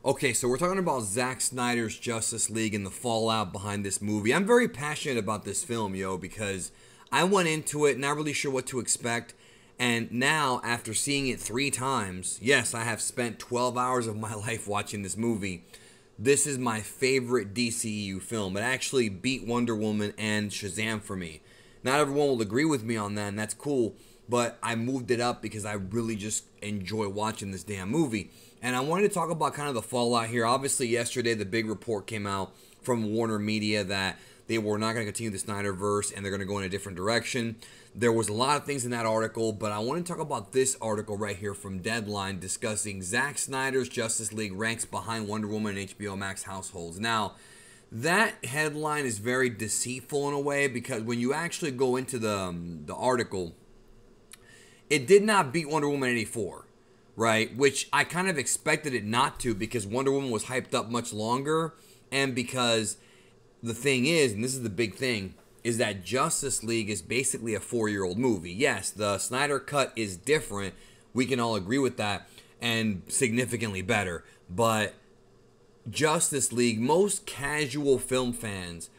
Okay, so we're talking about Zack Snyder's Justice League and the fallout behind this movie. I'm very passionate about this film, yo, because I went into it not really sure what to expect. And now, after seeing it 3 times, yes, I have spent 12 hours of my life watching this movie. This is my favorite DCEU film. It actually beat Wonder Woman and Shazam for me. Not everyone will agree with me on that, and that's cool. But I moved it up because I really just enjoy watching this damn movie. And I wanted to talk about kind of the fallout here. Obviously, yesterday the big report came out from Warner Media that they were not going to continue the Snyderverse and they're going to go in a different direction. There was a lot of things in that article, but I want to talk about this article right here from Deadline discussing Zack Snyder's Justice League ranks behind Wonder Woman and HBO Max households. Now, that headline is very deceitful in a way because when you actually go into the article, it did not beat Wonder Woman 84. Right, which I kind of expected it not to because Wonder Woman was hyped up much longer, and because the thing is, and this is the big thing, is that Justice League is basically a 4-year-old movie. Yes, the Snyder Cut is different. We can all agree with that, and significantly better. But Justice League, most casual film fans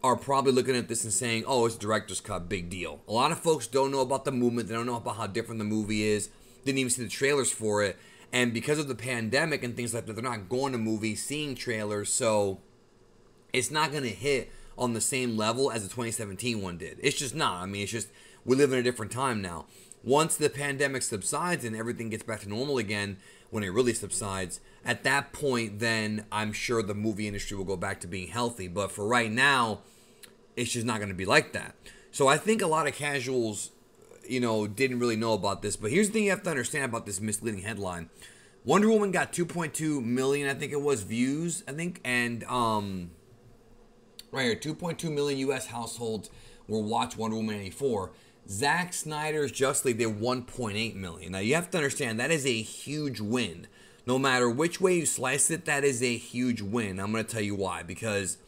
are probably looking at this and saying, oh, it's director's cut, big deal. A lot of folks don't know about the movement. They don't know about how different the movie is. Didn't even see the trailers for it, and because of the pandemic and things like that, they're not going to movies, seeing trailers, so it's not going to hit on the same level as the 2017 one did. It's just not. I mean, it's just, we live in a different time now. Once the pandemic subsides and everything gets back to normal again, when it really subsides, at that point, then I'm sure the movie industry will go back to being healthy, but for right now, it's just not going to be like that. So I think a lot of casuals didn't really know about this. But here's the thing you have to understand about this misleading headline. Wonder Woman got 2.2 million, I think it was, views, I think. And, right here, 2.2 million U.S. households will watch Wonder Woman 84. Zack Snyder's Justice League did 1.8 million. Now, you have to understand, that is a huge win. No matter which way you slice it, that is a huge win. I'm going to tell you why. Because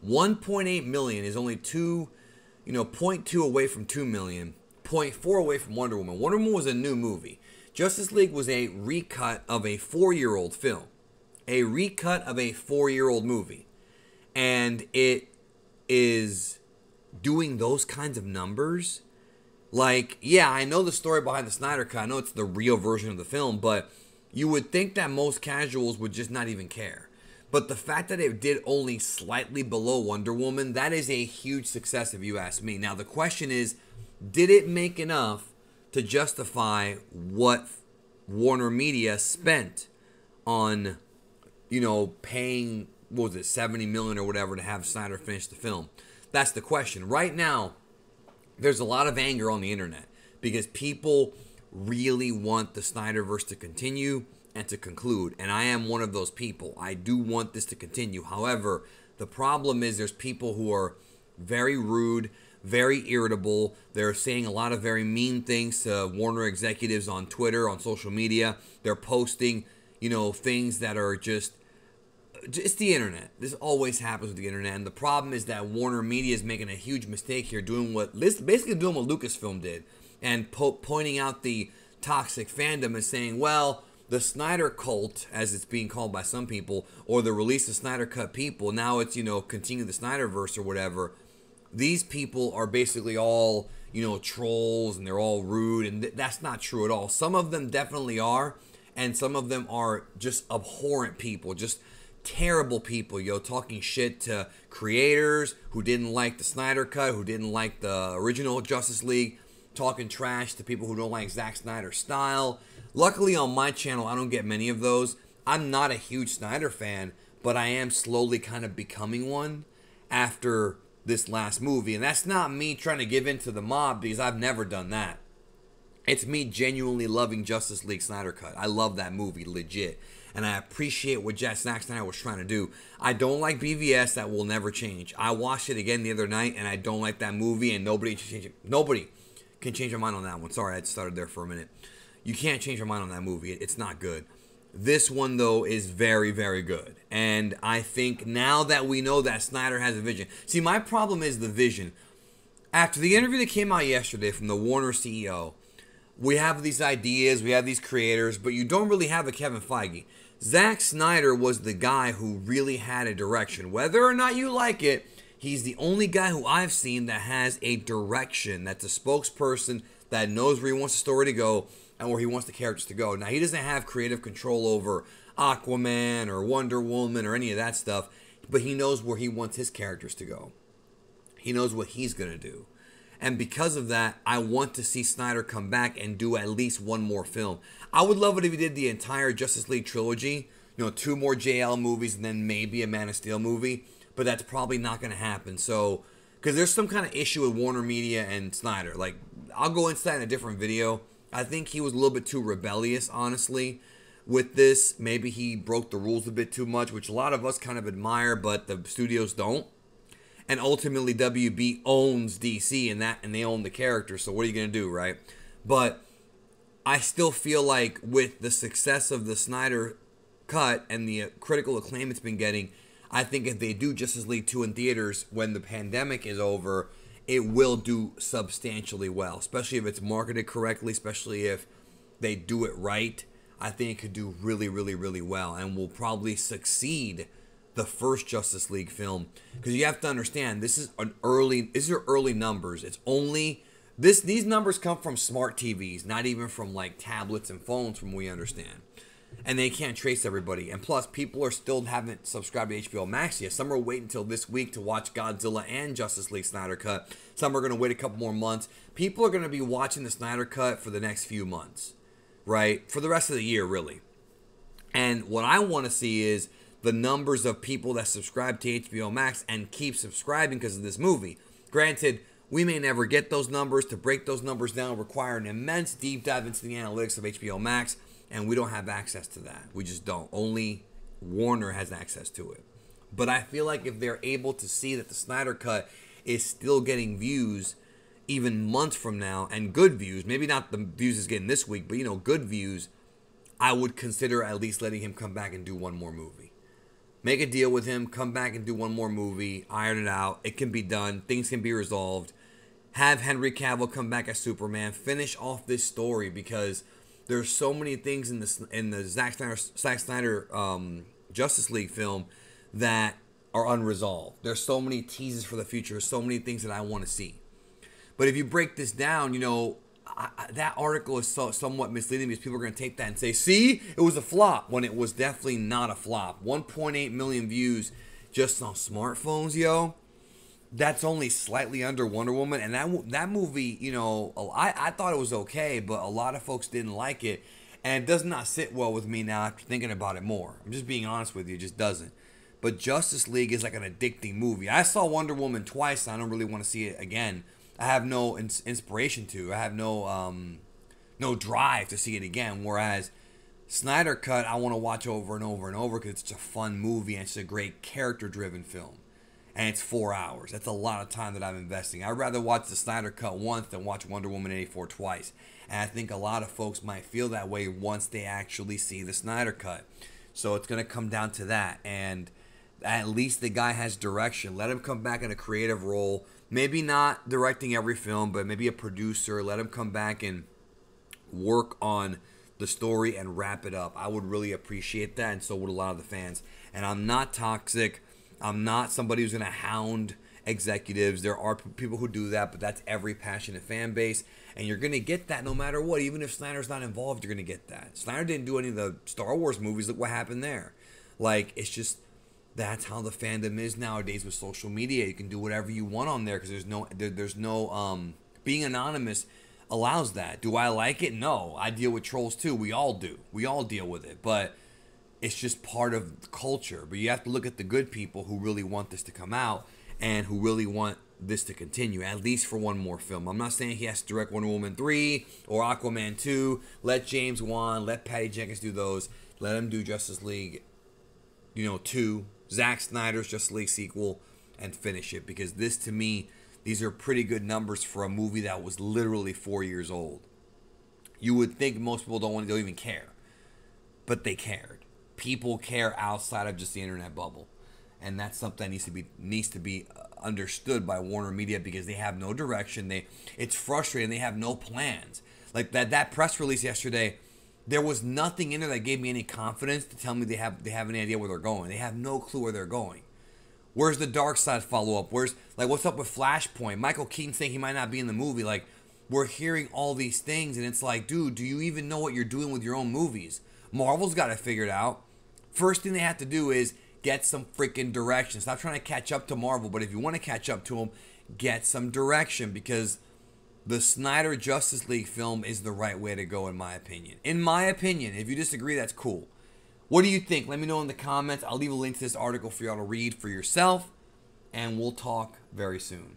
1.8 million is only 0.2 away from 2 million. 0.4 away from Wonder Woman. Wonder Woman was a new movie. Justice League was a recut of a 4-year-old film. A recut of a 4-year-old movie. And it is doing those kinds of numbers. Like, yeah, I know the story behind the Snyder Cut. I know it's the real version of the film, but you would think that most casuals would just not even care. But the fact that it did only slightly below Wonder Woman, that is a huge success if you ask me. Now, the question is, did it make enough to justify what Warner Media spent on, paying, what was it, $70 million or whatever to have Snyder finish the film? That's the question. Right now, there's a lot of anger on the internet because people really want the Snyderverse to continue and to conclude. And I am one of those people. I do want this to continue. However, the problem is there's people who are very rude, very irritable. They're saying a lot of very mean things to Warner executives on Twitter, on social media. They're posting, things that are just the internet. This always happens with the internet. And the problem is that Warner Media is making a huge mistake here, basically doing what Lucasfilm did, and pointing out the toxic fandom and saying, well, the Snyder cult, as it's being called by some people, or the release of Snyder Cut people, now it's, continue the Snyderverse or whatever. These people are basically all, trolls, and they're all rude, and that's not true at all. Some of them definitely are, and some of them are just abhorrent people, just terrible people, talking shit to creators who didn't like the Snyder Cut, who didn't like the original Justice League, talking trash to people who don't like Zack Snyder's style. Luckily on my channel, I don't get many of those. I'm not a huge Snyder fan, but I am slowly kind of becoming one after this last movie. And that's not me trying to give in to the mob, because I've never done that. It's me genuinely loving Justice League Snyder Cut. I love that movie, legit. And I appreciate what Zack Snyder was trying to do. I don't like BVS. That will never change. I watched it again the other night, and I don't like that movie, and nobody can change their mind on that one. Sorry, I started there for a minute. You can't change your mind on that movie. It's not good. This one, though, is very, very good. And I think now that we know that Snyder has a vision. See, my problem is the vision. After the interview that came out yesterday from the Warner CEO, we have these ideas, we have these creators, but you don't really have a Kevin Feige. Zack Snyder was the guy who really had a direction. Whether or not you like it, he's the only guy who I've seen that has a direction, that's a spokesperson, that knows where he wants the story to go and where he wants the characters to go. Now, he doesn't have creative control over Aquaman or Wonder Woman or any of that stuff, but he knows where he wants his characters to go. He knows what he's going to do. And because of that, I want to see Snyder come back and do at least one more film. I would love it if he did the entire Justice League trilogy, 2 more JL movies and then maybe a Man of Steel movie, but that's probably not going to happen. So, because there's some kind of issue with Warner Media and Snyder. Like, I'll go into that in a different video. I think he was a little bit too rebellious, honestly, with this. Maybe he broke the rules a bit too much, which a lot of us kind of admire, but the studios don't. And ultimately, WB owns DC and they own the character. So what are you going to do, right? But I still feel like with the success of the Snyder Cut and the critical acclaim it's been getting, I think if they do Justice League 2 in theaters when the pandemic is over, it will do substantially well. Especially if it's marketed correctly, especially if they do it right. I think it could do really, really, really well and will probably succeed the first Justice League film, because you have to understand these are early numbers. It's only these numbers come from smart TVs, not even from like tablets and phones, from what we understand, and they can't trace everybody. And plus, people haven't subscribed to HBO Max yet. Some are waiting until this week to watch Godzilla and Justice League Snyder Cut. Some are going to wait a couple more months. People are going to be watching the Snyder Cut for the next few months, right? For the rest of the year, really. And what I want to see is the numbers of people that subscribe to HBO Max and keep subscribing because of this movie. Granted, we may never get those numbers. To break those numbers down require an immense deep dive into the analytics of HBO Max, and we don't have access to that. We just don't. Only Warner has access to it. But I feel like if they're able to see that the Snyder Cut is still getting views even months from now, and good views, maybe not the views he's getting this week, but good views, I would consider at least letting him come back and do one more movie. Make a deal with him, come back and do one more movie, iron it out. It can be done. Things can be resolved. Have Henry Cavill come back as Superman. Finish off this story, because there's so many things in the Zack Snyder Justice League film that are unresolved. There's so many teases for the future, so many things that I want to see. But if you break this down, that article is somewhat misleading, because people are going to take that and say, see, it was a flop, when it was definitely not a flop. 1.8 million views just on smartphones, yo. That's only slightly under Wonder Woman. And that movie, I thought it was okay, but a lot of folks didn't like it. And it does not sit well with me now after thinking about it more. I'm just being honest with you, it just doesn't. But Justice League is like an addicting movie. I saw Wonder Woman twice, and I don't really want to see it again. I have no inspiration to. I have no drive to see it again. Whereas Snyder Cut, I want to watch over and over and over, because it's a fun movie and it's a great character-driven film. And it's 4 hours. That's a lot of time that I'm investing. I'd rather watch the Snyder Cut once than watch Wonder Woman 84 twice. And I think a lot of folks might feel that way once they actually see the Snyder Cut. So it's going to come down to that. And at least the guy has direction. Let him come back in a creative role. Maybe not directing every film, but maybe a producer. Let him come back and work on the story and wrap it up. I would really appreciate that, and so would a lot of the fans. And I'm not toxic. I'm not somebody who's going to hound executives. There are people who do that, but that's every passionate fan base. And you're going to get that no matter what. Even if Snyder's not involved, you're going to get that. Snyder didn't do any of the Star Wars movies. Look what happened there. Like, it's just... that's how the fandom is nowadays with social media. You can do whatever you want on there, because there's no being anonymous allows that. Do I like it? No. I deal with trolls too. We all do. We all deal with it. But it's just part of the culture. But you have to look at the good people who really want this to come out and who really want this to continue, at least for one more film. I'm not saying he has to direct Wonder Woman 3 or Aquaman 2. Let James Wan, let Patty Jenkins do those. Let him do Justice League 2. Zack Snyder's Justice League sequel, and finish it, because this, to me, these are pretty good numbers for a movie that was literally 4 years old. You would think most people don't even care, but they cared. People care outside of just the internet bubble, and that's something that needs to be understood by Warner Media, because they have no direction. It's frustrating. They have no plans. Like that press release yesterday, there was nothing in there that gave me any confidence to tell me they have any idea where they're going. They have no clue where they're going. Where's the Dark Side follow up? Where's, like, what's up with Flashpoint? Michael Keaton saying he might not be in the movie. Like, we're hearing all these things, and it's like, dude, do you even know what you're doing with your own movies? Marvel's got it figured out. First thing they have to do is get some freaking direction. Stop trying to catch up to Marvel, but if you want to catch up to them, get some direction, because the Snyder Justice League film is the right way to go, in my opinion. In my opinion. If you disagree, that's cool. What do you think? Let me know in the comments. I'll leave a link to this article for y'all to read for yourself, and we'll talk very soon.